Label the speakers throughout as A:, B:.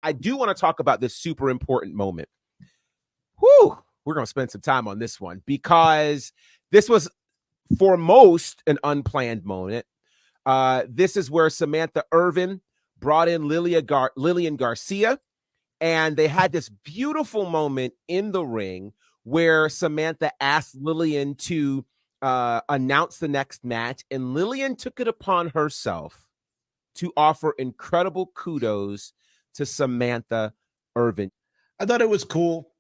A: I do want to talk about this super important moment. Whew, we're going to spend some time on this one because this was, for most, an unplanned moment. This is where Samantha Irvin brought in Lilian Garcia, and they had this beautiful moment in the ring where Samantha asked Lilian to announce the next match, and Lilian took it upon herself to offer incredible kudos to Samantha Irvin.
B: I thought it was cool.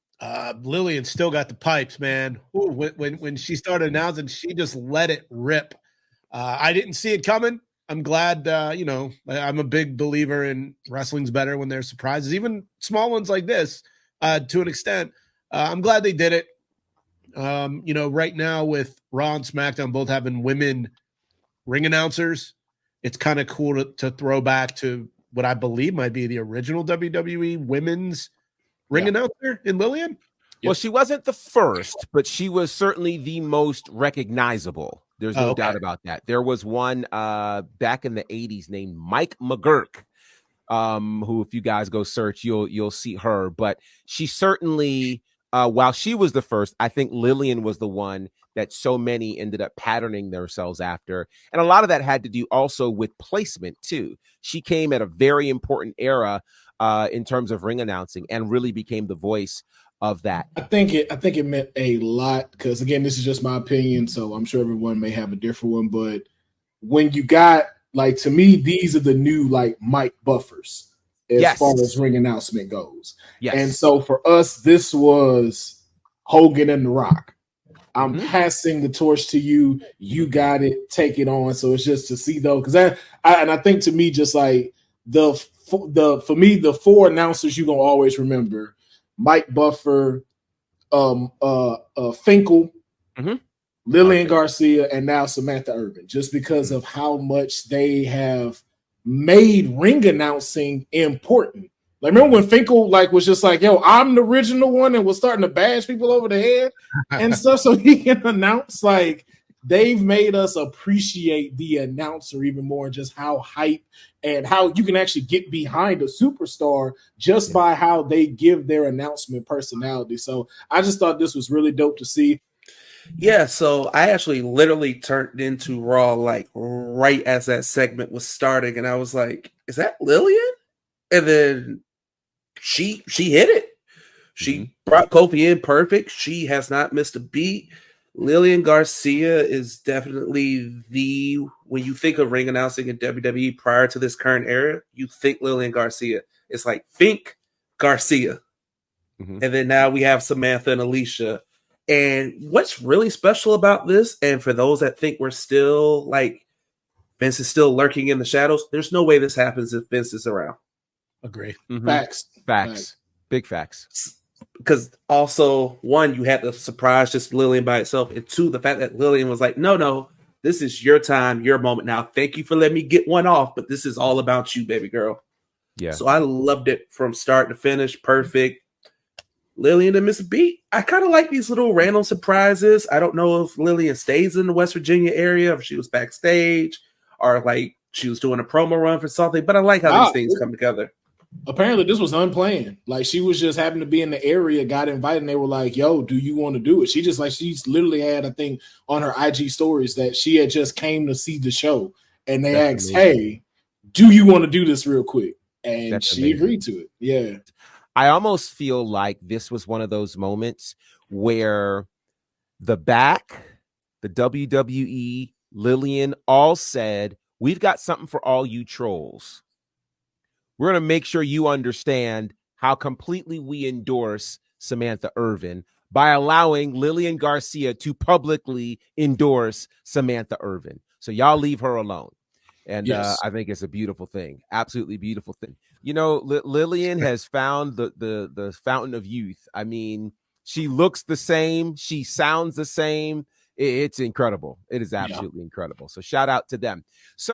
B: Lilian still got the pipes, man. Ooh, when she started announcing, she just let it rip. I didn't see it coming. I'm glad, I'm a big believer in wrestling's better when there's surprises, even small ones like this, to an extent. I'm glad they did it. Right now with Raw and SmackDown both having women ring announcers, it's kind of cool to throw back to what I believe might be the original WWE women's ring announcer in Lilian.
A: Well, she wasn't the first, but she was certainly the most recognizable. There's no doubt about that. There was one back in the 80s named Mike McGurk, who, if you guys go search, you'll see her. But she certainly, while she was the first, I think Lilian was the one that so many ended up patterning themselves after. And a lot of that had to do also with placement, too. She came at a very important era in terms of ring announcing and really became the voice of that.
C: I think it meant a lot because, again, this is just my opinion, so I'm sure everyone may have a different one. But when you got, like, to me, these are the new, like, mic buffers as far as ring announcement goes. Yes. And so for us, this was Hogan and The Rock. I'm passing the torch to you. You got it. Take it on. So it's just to see, though, because I think to me, just like for me, the four announcers you're gonna always remember: Mike Buffer, Finkel, Lilian Garcia, and now Samantha Irvin, just because of how much they have made ring announcing important. Like, remember when Finkel was just like, yo, I'm the original one, and was starting to bash people over the head and stuff so he can announce. Like, they've made us appreciate the announcer even more, just how hype and how you can actually get behind a superstar just by how they give their announcement personality. So I just thought this was really dope to see.
D: Yeah, so I actually literally turned into Raw like right as that segment was starting, and I was like, is that Lilian? And then she hit it. She brought Kofi in perfect. She has not missed a beat. Lilian Garcia is definitely when you think of ring announcing in WWE prior to this current era, you think Lilian Garcia. It's like Fink Garcia. And then now we have Samantha and Alicia. And what's really special about this, and for those that think we're still like Vince is still lurking in the shadows, there's no way this happens if Vince is around.
B: Agree.
C: Facts.
A: Big facts.
D: Because also, one, you had the surprise just Lilian by itself, and two, the fact that Lilian was like, no, this is your time, your moment now. Thank you for letting me get one off, but this is all about you, baby girl.
A: Yeah.
D: So I loved it from start to finish. Perfect. Lilian and Miss B. I kind of like these little random surprises. I don't know if Lilian stays in the West Virginia area, if she was backstage, or like she was doing a promo run for something, but I like how these things come together.
C: Apparently this was unplanned. Like, she was just happened to be in the area, got invited, and they were like, yo, do you want to do it? She's literally had a thing on her IG stories that she had just came to see the show, and they asked, hey, do you want to do this real quick? And she agreed to it. Yeah.
A: I almost feel like this was one of those moments where the WWE, Lilian all said, we've got something for all you trolls. We're going to make sure you understand how completely we endorse Samantha Irvin by allowing Lilian Garcia to publicly endorse Samantha Irvin. So y'all leave her alone. And I think it's a beautiful thing. Absolutely beautiful thing. You know, Lilian has found the fountain of youth. I mean, she looks the same. She sounds the same. It's incredible. It is absolutely incredible. So shout out to them. So